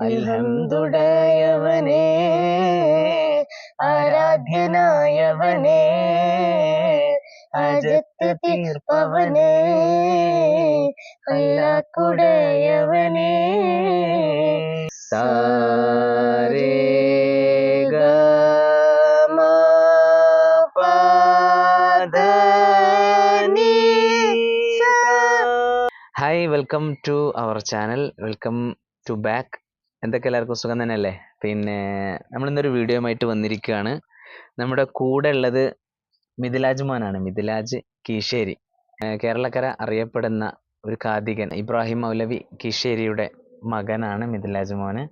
അൽഹംദുടയവനേ ആരാധ്യനായവനേ അജത്ത് തീർപ്പവനേ അല്ലാഹുടയവനേ സാരേ ഗമ പദനി സാ. Hi, welcome to our channel, welcome to back. എന്തൊക്കെ എല്ലാവർക്കും സുഖം തന്നെയല്ലേ? പിന്നെ നമ്മളിന്നൊരു വീഡിയോയുമായിട്ട് വന്നിരിക്കുകയാണ്. നമ്മുടെ കൂടെ ഉള്ളത് മിഥിലാജ് മോനാണ്, മിഥിലാജ് കീശേരി. കേരളക്കര അറിയപ്പെടുന്ന ഒരു കാഥികൻ, ഇബ്രാഹിം മൗലവി കീശേരിയുടെ മകനാണ് മിഥിലാജ് മോന്.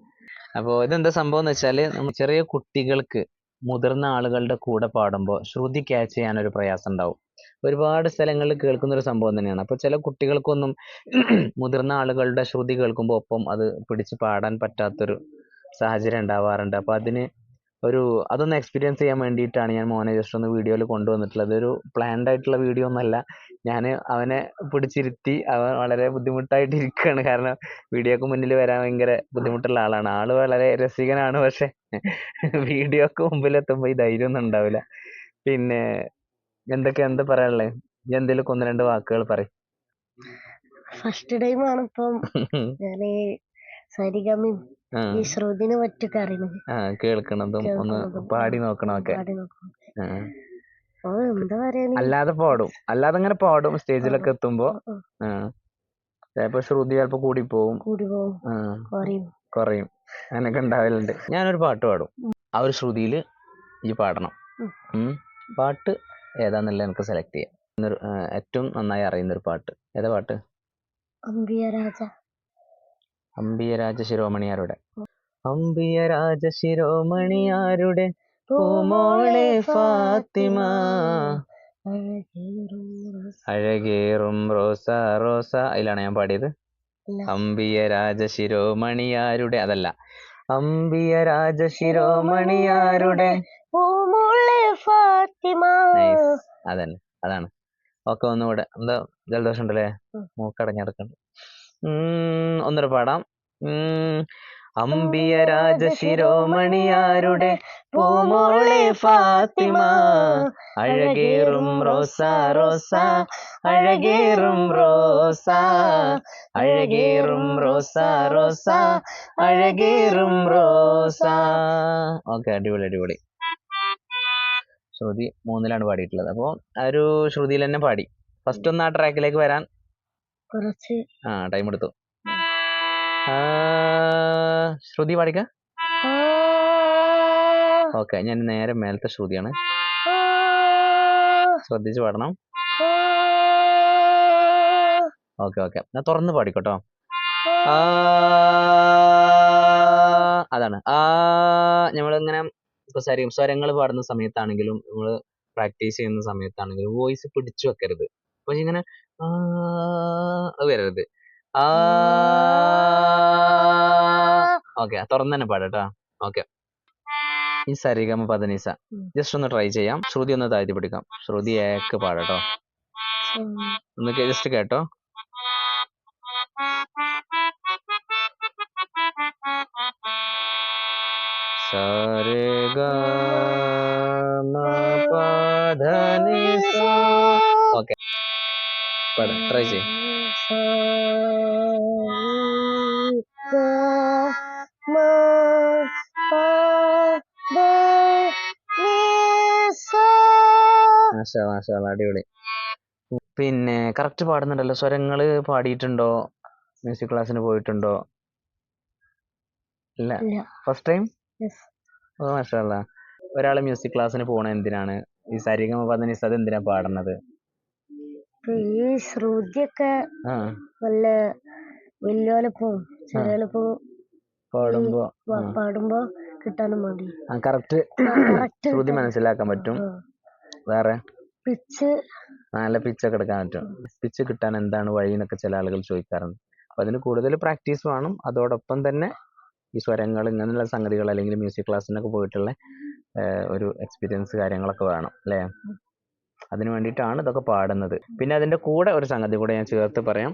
അപ്പോൾ ഇതെന്താ സംഭവം എന്ന് വെച്ചാൽ, നമ്മൾ ചെറിയ കുട്ടികൾക്ക് മുതിർന്ന ആളുകളുടെ കൂടെ പാടുമ്പോൾ ശ്രുതി ക്യാച്ച് ചെയ്യാനൊരു പ്രയാസം ഉണ്ടാവും. ഒരുപാട് സ്ഥലങ്ങളിൽ കേൾക്കുന്ന ഒരു സംഭവം തന്നെയാണ്. അപ്പോൾ ചില കുട്ടികൾക്കൊന്നും മുതിർന്ന ആളുകളുടെ ശ്രുതി കേൾക്കുമ്പോൾ ഒപ്പം അത് പിടിച്ച് പാടാൻ പറ്റാത്തൊരു സാഹചര്യം ഉണ്ടാവാറുണ്ട്. അപ്പോൾ അതൊന്ന് എക്സ്പീരിയൻസ് ചെയ്യാൻ വേണ്ടിയിട്ടാണ് ഞാൻ മോനെ ജസ്റ്റ് ഒന്ന് വീഡിയോയിൽ കൊണ്ടുവന്നിട്ടുള്ളത്. ഒരു പ്ലാൻഡ് ആയിട്ടുള്ള വീഡിയോ ഒന്നല്ല. ഞാൻ അവനെ പിടിച്ചിരുത്തി, അവൻ വളരെ ബുദ്ധിമുട്ടായിട്ട് ഇരിക്കുകയാണ്. കാരണം വീഡിയോക്ക് മുന്നിൽ വരാൻ ഭയങ്കര ബുദ്ധിമുട്ടുള്ള ആളാണ്. ആള് വളരെ രസികനാണ്, പക്ഷെ വീഡിയോക്ക് മുമ്പിലെത്തുമ്പോൾ ഈ ധൈര്യം ഒന്നും ഉണ്ടാവില്ല. പിന്നെ എന്താ പറയാനുള്ളത്? ഞാൻ എന്തെങ്കിലും ഒന്ന് രണ്ട് വാക്കുകൾ പറയും. ഫസ്റ്റ് ടൈം ആണ് ഇപ്പം ഞാൻ സരിഗമയും ഈ ശ്രുതിനെ പറ്റിയൊക്കെ അറിയുന്നത്, കേൾക്കണതും ഒന്ന് പാടി നോക്കണമൊക്കെ. എന്താ പറയാ, അല്ലാതെ അങ്ങനെ പാടും സ്റ്റേജിലൊക്കെ എത്തുമ്പോ. ചിലപ്പോ ശ്രുതി ചിലപ്പോ കൂടി പോവും, കുറയും, അങ്ങനെയൊക്കെ ഉണ്ടാവലുണ്ട്. ഞാനൊരു പാട്ട് പാടും, ആ ഒരു ശ്രുതിയിൽ ഈ പാടണം. പാട്ട് ഏതാന്നല്ല എനിക്ക് സെലക്ട് ചെയ്യാം. ഏറ്റവും നന്നായി അറിയുന്നൊരു പാട്ട് ഏതാ പാട്ട്? അമ്പിയരാജ ശിരോമണിയാരുടെ അമ്പിയരാജ ശിരോമണിയാരുടെ പൂമോളെ ഫാത്തിമ, അഴകേറും റോസ റോസ, അതിലാണ് ഞാൻ പാടിയത്. അമ്പിയരാജ ശിരോമണിയാരുടെ അതല്ല, അമ്പിയരാജ ശിരോമണിയാരുടെ പൂമോളെ ഫാത്തിമ. അതന്നെ, അതാണ്. ഒക്കെ ഒന്നുകൂടെ. എന്താ ജലദോഷം ഉണ്ടല്ലേ? മൂക്കടഞ്ഞെടുക്കണ്ട്. ഒന്നുകൂടെ പാടാം. അമ്പിയരാജ ശിരോമണിയാരുടെ പൂമോളെ ഫാത്തിമ, അഴകേറും റോസ റോസ, അഴകേറും റോസ, അഴകേറും റോസ റോസ, അഴകേറും റോസ. ഓക്കെ, അടിപൊളി. ശ്രുതി 3ലാണ് പാടിയിട്ടുള്ളത്. അപ്പോൾ ആ ഒരു ശ്രുതിയിൽ തന്നെ പാടി. ഫസ്റ്റ് ഒന്ന് ആ ട്രാക്കിലേക്ക് വരാൻ കുറച്ച് ടൈം എടുത്തു. ശ്രുതി പാടിക്ക. ഓക്കെ, ഞാൻ നേരെ മേലത്തെ ശ്രുതിയാണ്, ശ്രദ്ധിച്ച് പാടണം. ഓക്കെ, ഞാൻ തുറന്ന് പാടിക്കോട്ടോ. അതാണ് നമ്മളിങ്ങനെ ഇപ്പൊ സ്വരങ്ങൾ പാടുന്ന സമയത്താണെങ്കിലും നമ്മൾ പ്രാക്ടീസ് ചെയ്യുന്ന സമയത്താണെങ്കിലും വോയിസ് പിടിച്ചു വെക്കരുത്. അപ്പൊ ഇങ്ങനെ വരരുത്. ഓക്കെ, തുറന്ന് തന്നെ പാടാട്ടോ. ഓക്കെ, ഈ സരിഗമ പദനിസ ജസ്റ്റ് ഒന്ന് ട്രൈ ചെയ്യാം. ശ്രുതി ഒന്ന് താഴ്ത്തി പിടിക്കാം. ശ്രുതി ഏക്ക് പാടട്ടോ, ഒന്ന് ജസ്റ്റ് കേട്ടോ. ഓക്കെ, ട്രൈ ചെയ്യും. അടിപൊളി. പിന്നെ കറക്റ്റ് പാടുന്നുണ്ടല്ലോ. സ്വരങ്ങള് പാടിയിട്ടുണ്ടോ? മ്യൂസിക് ക്ലാസ്സിന് പോയിട്ടുണ്ടോ? ഇല്ല, ഫസ്റ്റ് ടൈം. ഓ മാഷാഅല്ലാ. ഒരാള് മ്യൂസിക് ക്ലാസ്സിന് പോണ എന്തിനാണ്? ഈ സരിഗമ പദനിസ അത് എന്തിനാ പാടുന്നത്? ഈ ശ്രുതിയൊക്കെ നല്ല വലിയോലപ്പം ചെറിയോലപ്പം പാടുമ്പോ കിട്ടാനും വേണ്ടി കറക്റ്റ് ശ്രുതി മനസ്സിലാക്കാൻ പറ്റും. വേറെ നല്ല പിച്ചൊക്കെ എടുക്കാൻ പറ്റും. പിച്ച് കിട്ടാൻ എന്താണ് വഴി എന്നൊക്കെ ചില ആളുകൾ ചോദിക്കാറുണ്ട്. അപ്പൊ അതിന് കൂടുതൽ പ്രാക്ടീസ് വേണം. അതോടൊപ്പം തന്നെ ഈ സ്വരങ്ങൾ ഇങ്ങനെയുള്ള സംഗതികൾ, അല്ലെങ്കിൽ മ്യൂസിക് ക്ലാസ്സിനൊക്കെ പോയിട്ടുള്ള ഒരു എക്സ്പീരിയൻസ് കാര്യങ്ങളൊക്കെ വേണം അല്ലേ? അതിന് വേണ്ടിയിട്ടാണ് ഇതൊക്കെ പാടുന്നത്. പിന്നെ അതിന്റെ കൂടെ ഒരു സംഗതി കൂടെ ഞാൻ ചേർത്ത് പറയാം.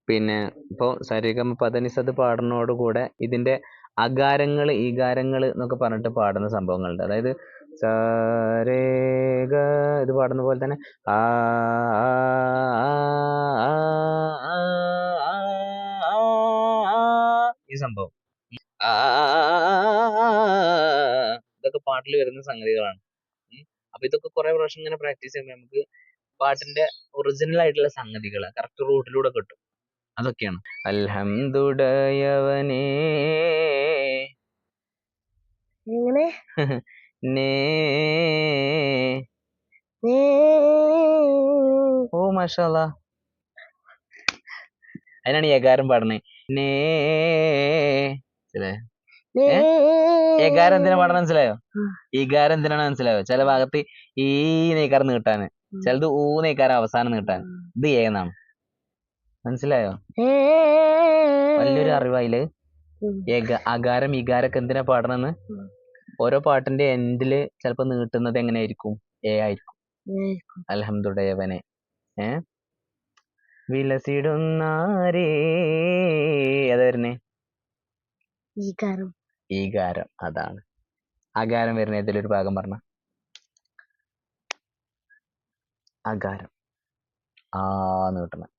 പിന്നെ ഇപ്പോൾ സരിഗമ പദനിസ പാടുന്നതോടുകൂടെ ഇതിന്റെ അകാരങ്ങൾ ഈകാരങ്ങൾ എന്നൊക്കെ പറഞ്ഞിട്ട് പാടുന്ന സംഭവങ്ങളുണ്ട്. അതായത് സ രേ ഗ ഇത് പാടുന്ന പോലെ തന്നെ ആ ആ ആ ആ ആ ആ ആ ഈ സംഭവം ആ ഇതൊക്കെ പാട്ടിൽ വരുന്ന സംഗതികളാണ്. അപ്പൊ ഇതൊക്കെ കുറെ പ്രാവശ്യം ഇങ്ങനെ പ്രാക്ടീസ് ചെയ്യുമ്പോൾ നമുക്ക് പാട്ടിന്റെ ഒറിജിനൽ ആയിട്ടുള്ള സംഗതികൾ കറക്റ്റ് റൂട്ടിലൂടെ കിട്ടും. അതൊക്കെയാണ്. അൽഹംദുടയവനേ എങ്ങനെ നേ നേ ഓ മാഷാല്ലാ. അതിനാണ് ഏകാരം പാടണേ. നേ നേ ഏകാരം എന്തിനാ പാടണം മനസ്സിലായോ? ഈകാരം എന്തിനാണ് മനസ്സിലായോ? ചില ഭാഗത്ത് ഈ നെയ്ക്കാരം നീട്ടാന്, ചിലത് ഊ നെയ്ക്കാരം അവസാനം നീട്ടാൻ. ഇത് ഏന്നാണ്. മനസ്സിലായോ? വലിയൊരു അറിവായില്. അകാരം ഈകാരൊക്കെ എന്തിനാ പാടണെന്ന്. ഓരോ പാട്ടിന്റെ എൻഡില് ചിലപ്പോ നീട്ടുന്നത് എങ്ങനെയായിരിക്കും? എ ആയിരിക്കും. അൽഹംദുടയവനെ വിലസിടുന്നാരേ ഏതാ വരുന്നേ? ഈകാരം. അതാണ്. അകാരം വരുന്ന ഏതിലൊരു ഭാഗം പറഞ്ഞ അകാരം ആ നീട്ടണം.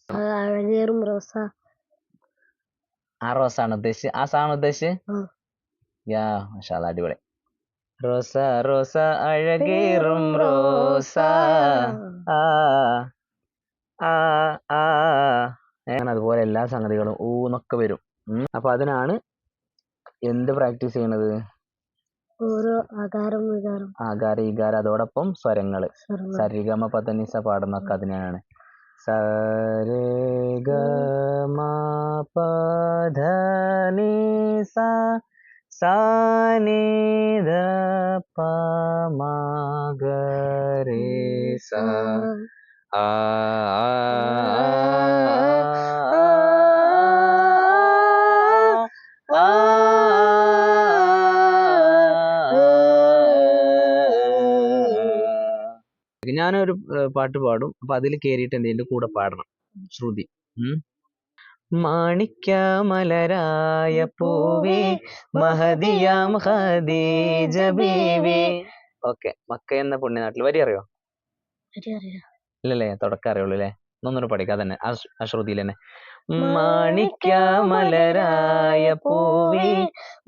അഴകേറും റോസ. ആ റോസാണ് ഉദ്ദേശിച്ച്, ആ സാണ് ഉദ്ദേശിച്ച്. യാ മാഷാല്ലാ അടിപൊളി. റോസ റോസ അഴകേറും റോസ ആ ആ ആ അതുപോലെ എല്ലാ സംഗതികളും ഊന്നൊക്കെ വരും. അപ്പൊ അതിനാണ് എന്ത് പ്രാക്ടീസ് ചെയ്യണത്? ഓരോ ആകാരം വികാരം. ആകാരം ഈകാരം അതോടൊപ്പം സ്വരങ്ങള്. സരിഗമ പദനിസ പാടുന്നൊക്കെ അതിനാണ്. സരിഗമ പദനിസ സാനിധ പമഗരേസ ആ ഞാനൊരു പാട്ട് പാടും. അപ്പൊ അതിൽ കേറിയിട്ട് എന്തിന്റെ കൂടെ പാടണം ശ്രുതി. മാണിക്യമലരായ പൂവേ മഹദിയാം ഖദീജ ബീവി. ഓക്കെ. മക്ക എന്ന പുണ്യനാട്ടിൽ വരി അറിയോ? ഇല്ലല്ലേ, തുടക്കം അറിയുള്ളൂ അല്ലേ? ഒന്നൊന്നും പഠിക്കാം തന്നെ ആ ശ്രുതിയിൽ തന്നെ. മാണിക്യമലരായ പൂവേ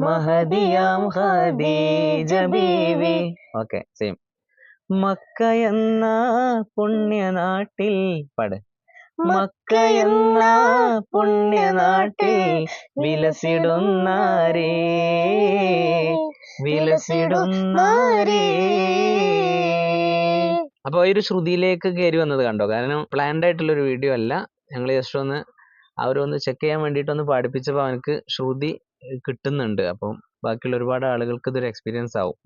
മഹദിയാം ഖദീജ ബീവി. Okay, same. മക്ക എന്ന പുണ്യനാട്ടിൽ പാട്. മക്ക എന്ന പുണ്യനാട്ടിൽ വിലസിടുന്നാരേ വിലസിടുന്നാരേ. അപ്പൊ ഈ ഒരു ശ്രുതിയിലേക്ക് കയറി വന്നത് കണ്ടോ? കാരണം പ്ലാൻഡ് ആയിട്ടുള്ള ഒരു വീഡിയോ അല്ല. ഞങ്ങൾ ജസ്റ്റ് ഒന്ന് അവരൊന്ന് ചെക്ക് ചെയ്യാൻ വേണ്ടിയിട്ടൊന്ന് പാടിപ്പിച്ചപ്പോൾ അവനക്ക് ശ്രുതി കിട്ടുന്നുണ്ട്. അപ്പം ബാക്കിയുള്ള ഒരുപാട് ആളുകൾക്ക് ഇതൊരു എക്സ്പീരിയൻസ് ആവും.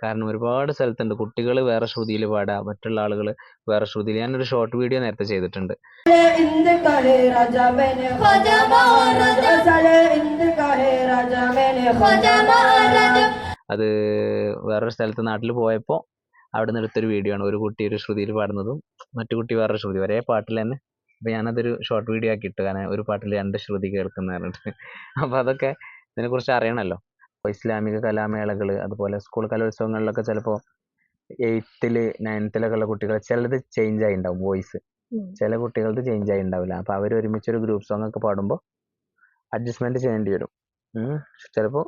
കാരണം ഒരുപാട് സ്ഥലത്തുണ്ട് കുട്ടികൾ വേറെ ശ്രുതിയിൽ പാടുക, മറ്റുള്ള ആളുകൾ വേറെ ശ്രുതിയിൽ. ഞാനൊരു ഷോർട്ട് വീഡിയോ നേരത്തെ ചെയ്തിട്ടുണ്ട്. അത് വേറൊരു സ്ഥലത്ത് നാട്ടിൽ പോയപ്പോൾ അവിടെ നിന്ന് എടുത്തൊരു വീഡിയോ ആണ്. ഒരു കുട്ടി ഒരു ശ്രുതിയിൽ പാടുന്നതും മറ്റു കുട്ടി വേറൊരു ശ്രുതി, ഒരേ പാട്ടിൽ തന്നെ. അപ്പൊ ഞാനതൊരു ഷോർട്ട് വീഡിയോ ആക്കി ഇട്ടു. കാരണം ഒരു പാട്ടിൽ 2 ശ്രുതി കേൾക്കുന്ന പറഞ്ഞിട്ട്. അപ്പൊ അതൊക്കെ ഇതിനെക്കുറിച്ച് അറിയണമല്ലോ. അപ്പോൾ ഇസ്ലാമിക കലാമേളകൾ, അതുപോലെ സ്കൂൾ കലോത്സവങ്ങളിലൊക്കെ ചിലപ്പോൾ 8th 9th ഉള്ള കുട്ടികൾ ചിലത് ചേഞ്ച് ആയി ഉണ്ടാവും വോയിസ്, ചില കുട്ടികൾക്ക് ചേഞ്ച് ആയി ഉണ്ടാവില്ല. അപ്പൊ അവർ ഒരുമിച്ചൊരു ഗ്രൂപ്പ് സോങ് ഒക്കെ പാടുമ്പോൾ അഡ്ജസ്റ്റ്മെന്റ് ചെയ്യേണ്ടി വരും. ചിലപ്പോൾ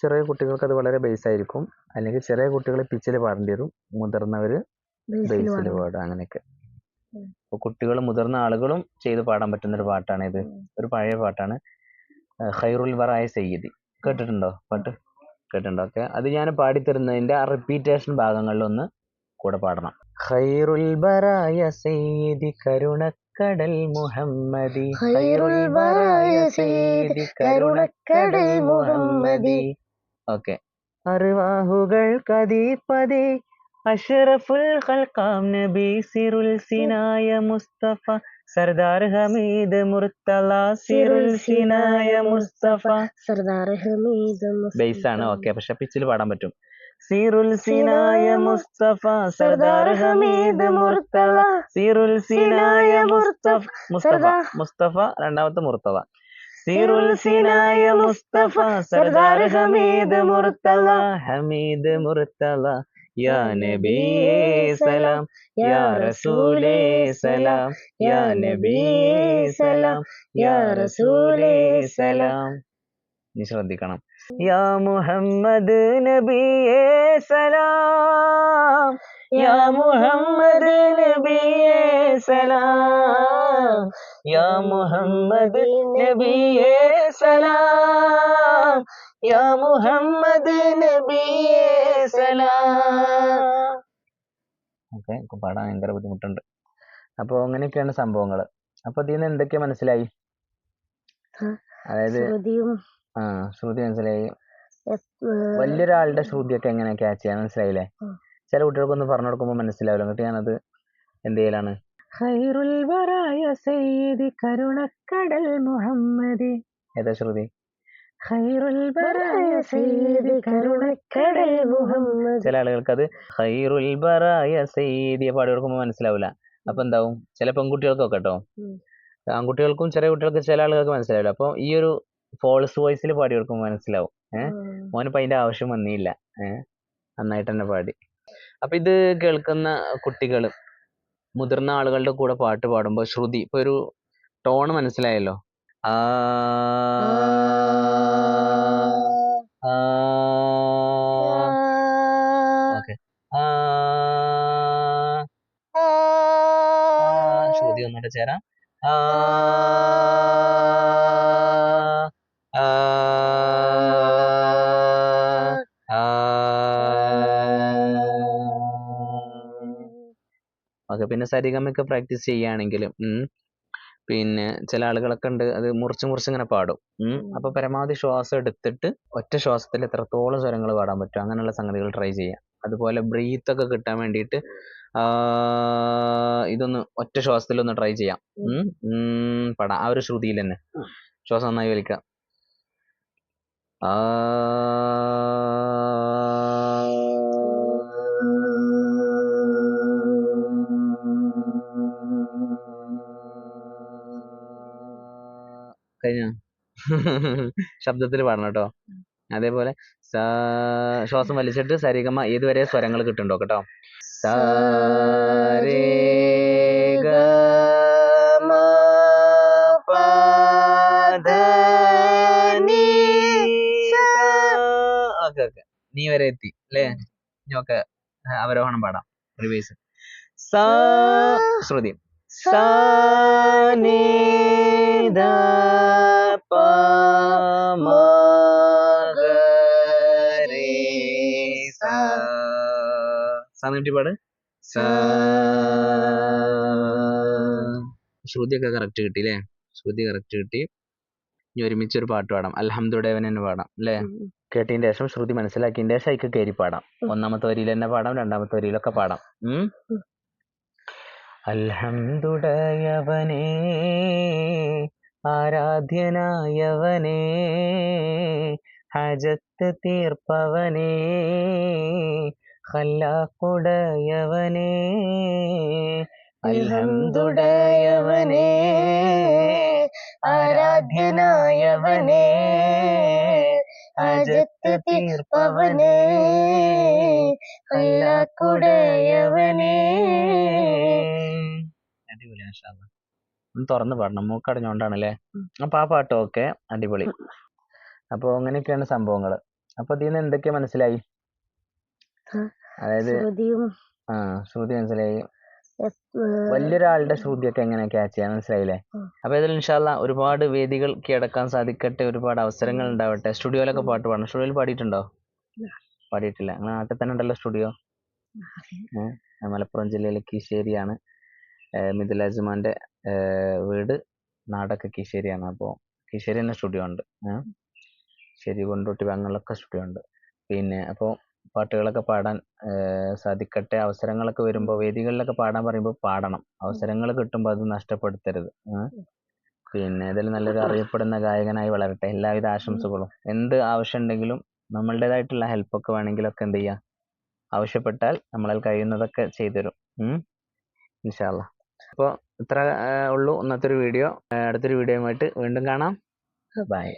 ചെറിയ കുട്ടികൾക്ക് അത് വളരെ ബേസ് ആയിരിക്കും, അല്ലെങ്കിൽ ചെറിയ കുട്ടികൾ പിച്ചിൽ പാടേണ്ടി വരും, മുതിർന്നവര് ബേസിൽ പാടുക, അങ്ങനെയൊക്കെ. അപ്പൊ കുട്ടികളും മുതിർന്ന ആളുകളും ചെയ്ത് പാടാൻ പറ്റുന്ന ഒരു പാട്ടാണ് ഇത്. ഒരു പഴയ പാട്ടാണ്, ഖൈറുൽ വറായ സയ്യിദി. കേട്ടിട്ടുണ്ടോ പാട്ട്? കേട്ടിട്ടുണ്ടോ? ഓക്കെ. അത് ഞാൻ പാടിത്തരുന്നതിന്റെ ആ റിപ്പീറ്റേഷൻ ഭാഗങ്ങളിലൊന്ന് കൂടെ പാടണം. ഖൈറുൽ ബറായ സയ്യിദി കരുണക്കടൽ മുഹമ്മദി, ഖൈറുൽ ബറായ സയ്യിദി കരുണക്കടൽ മുഹമ്മദി. ഓക്കെ. അർവാഹുകൾ കദീപദേ അഷ്റഫുൽ ഖൽഖാം നബി സിറുൽ സിനായ മുസ്തഫ സർദാർ ഹമീദ് മുർത്തല സിറുൽ സിനായ മുസ്തഫ. സർദാർ ഹമീദ് ബേസ് ആണ്. ഓക്കെ. പക്ഷെ പിച്ചിൽ പാടാൻ പറ്റും. സീറുൽ സിനായ മുസ്തഫ സർദാർ ഹമീദ് മുർത്തള സീറുൽ സിനായ മുസ്തഫ മുസ്തഫ മുസ്തഫ രണ്ടാമത്തെ മുർത്തള സീറുൽ സിനായ മുസ്തഫ സർദാർ ഹമീദ് മുർത്തള ഹമീദ് മുർത്തള യാ നബിയേ സലാം യാ റസൂലേ സലാം യാ നബിയേ സലാം യാ റസൂലേ സലാം. ഇനി ശ്രദ്ധിക്കണം. യാ മുഹമ്മദ് നബിയേ സലാം യാ മുഹമ്മദ് നബിയേ സലാം യാ മുഹമ്മദ് നബിയേ സലാം യാ മുഹമ്മദ് നബിയേ സലാം. ഓക്കെ, പാടാൻ ഭയങ്കര ബുദ്ധിമുട്ടുണ്ട്. അപ്പോൾ അങ്ങനെയൊക്കെയാണ് സംഭവങ്ങൾ. അപ്പോൾ ഇതിൽ നിന്ന് എന്തൊക്കെ മനസ്സിലായി? അതായത് ശ്രുതി മനസ്സിലായി. വലിയൊരാളുടെ ശ്രുതിയൊക്കെ എങ്ങനെ ക്യാച്ച് ചെയ്യാൻ മനസ്സിലായില്ലേ? ചില കുട്ടികൾക്കൊന്ന് പറഞ്ഞു കൊടുക്കുമ്പോൾ മനസ്സിലാവില്ല. എന്നിട്ട് ഞാനത് എന്ത് ചെയ്യലാണ്? ഖൈറുൽ വറായ സയ്യിദി കരുണക്കടൽ മുഹമ്മദി. ഏതാ ശ്രുതി? ഖൈറുൽ വറായ സയ്യിദി കരുണക്കടൽ മുഹമ്മദി. ചില ആളുകൾക്ക് അത് ഖൈറുൽ വറായ സയ്യിദി പാടി കൊടുക്കുമ്പോൾ മനസ്സിലാവില്ല. അപ്പൊ എന്താവും? ചില പെൺകുട്ടികൾക്കൊക്കെ കേട്ടോ, ആൺകുട്ടികൾക്കും ചെറിയ കുട്ടികൾക്ക് ചില ആളുകൾക്ക് മനസ്സിലാവില്ല. അപ്പൊ ഈ ഒരു ഫോൾസ് വോയിസിൽ പാടി കൊടുക്കുമ്പോൾ മനസ്സിലാവും. മോനിപ്പോ അതിന്റെ ആവശ്യം വന്നില്ല. നന്നായിട്ട് തന്നെ പാടി. അപ്പൊ ഇത് കേൾക്കുന്ന കുട്ടികൾ മുതിർന്ന ആളുകളുടെ കൂടെ പാട്ട് പാടുമ്പോൾ ശ്രുതി, ഇപ്പൊ ഒരു ടോൺ മനസ്സിലായല്ലോ. ആ ഓക്കെ, ശ്രുതി ഒന്നുകൂടെ ചേരാം. ഓക്കെ, പിന്നെ സരിഗമയൊക്കെ പ്രാക്ടീസ് ചെയ്യുകയാണെങ്കിലും പിന്നെ ചില ആളുകളൊക്കെ ഉണ്ട്, അത് മുറിച്ച് ഇങ്ങനെ പാടും. അപ്പൊ പരമാവധി ശ്വാസം എടുത്തിട്ട് ഒറ്റ ശ്വാസത്തിൽ എത്രത്തോളം സ്വരങ്ങൾ പാടാൻ പറ്റും അങ്ങനെയുള്ള സംഗതികൾ ട്രൈ ചെയ്യാം. അതുപോലെ ബ്രീത്ത് ഒക്കെ കിട്ടാൻ വേണ്ടിയിട്ട് ഇതൊന്ന് ഒറ്റ ശ്വാസത്തിൽ ഒന്ന് ട്രൈ ചെയ്യാം. പാടാം ആ ഒരു ശ്രുതിയിൽ തന്നെ. ശ്വാസം നന്നായി വലിക്കാം. കഴിഞ്ഞ ശബ്ദത്തിൽ പാടണം കേട്ടോ. അതേപോലെ ശ്വാസം വലിച്ചിട്ട് സരിഗമ ഏതുവരെ സ്വരങ്ങൾ കിട്ടുന്നുണ്ടോ കേട്ടോ. നീ വരെ എത്തി അല്ലേ? ഒക്കെ അവരോഹണം പാടാം. റിവേഴ്സ്. ശ്രുതി പാട്. ശ്രുതിയൊക്കെ കറക്റ്റ് കിട്ടി അല്ലേ? ശ്രുതി കറക്റ്റ് കിട്ടി. ഇനി ഒരുമിച്ച് ഒരു പാട്ട് പാടാം. അൽഹംദുലില്ലാഹ് തന്നെ പാടാം അല്ലേ? കേട്ടതിന് ശേഷം ശ്രുതി മനസ്സിലാക്കിയതിന് ശേഷം അതിക്ക് കയറി പാടാം. ഒന്നാമത്തെ വരിയിൽ തന്നെ പാടാം, രണ്ടാമത്തെ വരിയിലൊക്കെ പാടാം. അൽഹംദുലില്ലാഹ് ആരാധ്യനായവനേ ഹജത്ത് തീർപ്പവനേ ഖല്ലാഖുടയവനേ അൽഹംദുലില്ലാഹ് ആരാധ്യനായവനേ ഹജത്ത് തീർപ്പവനേ ഖല്ലാഖുടയവനേ. അടിപൊളി. മാഷാ അല്ലാഹ്. ഒന്ന് തുറന്ന് പാടണം, മൂക്കടഞ്ഞോണ്ടാണല്ലേ. അപ്പൊ ആ പാട്ട് ഓക്കെ, അടിപൊളി. അപ്പൊ അങ്ങനെയൊക്കെയാണ് സംഭവങ്ങൾ. അപ്പൊ ഇതിൽ നിന്ന് എന്തൊക്കെ മനസ്സിലായി? അതായത് ശ്രുതി മനസ്സിലായി. വലിയൊരാളുടെ ശ്രുതിയൊക്കെ എങ്ങനെ ക്യാച്ച് ചെയ്യാൻ മനസ്സിലായില്ലേ? അപ്പൊ ഇതിൽ ഇൻഷാ അല്ലാഹ് ഒരുപാട് വേദികൾ കീഴടക്കാൻ സാധിക്കട്ടെ, ഒരുപാട് അവസരങ്ങൾ ഉണ്ടാവട്ടെ. സ്റ്റുഡിയോയിലൊക്കെ പാട്ട് പാടണം. സ്റ്റുഡിയോയിൽ പാടിയിട്ടുണ്ടോ? പാടിയിട്ടില്ല. നിങ്ങളുടെ നാട്ടിൽ തന്നെ ഉണ്ടല്ലോ സ്റ്റുഡിയോ. മലപ്പുറം ജില്ലയിലെ കീശ്ശേരിയാണ്. മിഥുൽ അജ്മാന്റെ വീട്, നാടൊക്കെ കീശ്ശേരിയാണ്. അപ്പോൾ കീശ്ശേരി തന്നെ സ്റ്റുഡിയോ ഉണ്ട്. ശരി, കൊണ്ടോട്ടി ഭാഗങ്ങളിലൊക്കെ സ്റ്റുഡിയോ ഉണ്ട്. പിന്നെ അപ്പോൾ പാട്ടുകളൊക്കെ പാടാൻ സാധിക്കട്ടെ. അവസരങ്ങളൊക്കെ വരുമ്പോൾ വേദികളിലൊക്കെ പാടാൻ പറയുമ്പോൾ പാടണം. അവസരങ്ങൾ കിട്ടുമ്പോൾ അത് നഷ്ടപ്പെടുത്തരുത്. പിന്നെ ഇതിൽ നല്ലൊരു അറിയപ്പെടുന്ന ഗായകനായി വളരട്ടെ. എല്ലാവിധ ആശംസകളും. എന്ത് ആവശ്യം ഉണ്ടെങ്കിലും നമ്മളുടേതായിട്ടുള്ള ഹെൽപ്പൊക്കെ വേണമെങ്കിലൊക്കെ എന്ത് ചെയ്യാം, ആവശ്യപ്പെട്ടാൽ നമ്മളാൽ കഴിയുന്നതൊക്കെ ചെയ്തുതരും. ഇൻഷാ അല്ലാ. അപ്പോൾ ഇത്ര ഉള്ളൂ ഇന്നത്തെ ഒരു വീഡിയോ. അടുത്തൊരു വീഡിയോയുമായിട്ട് വീണ്ടും കാണാം. ബൈ.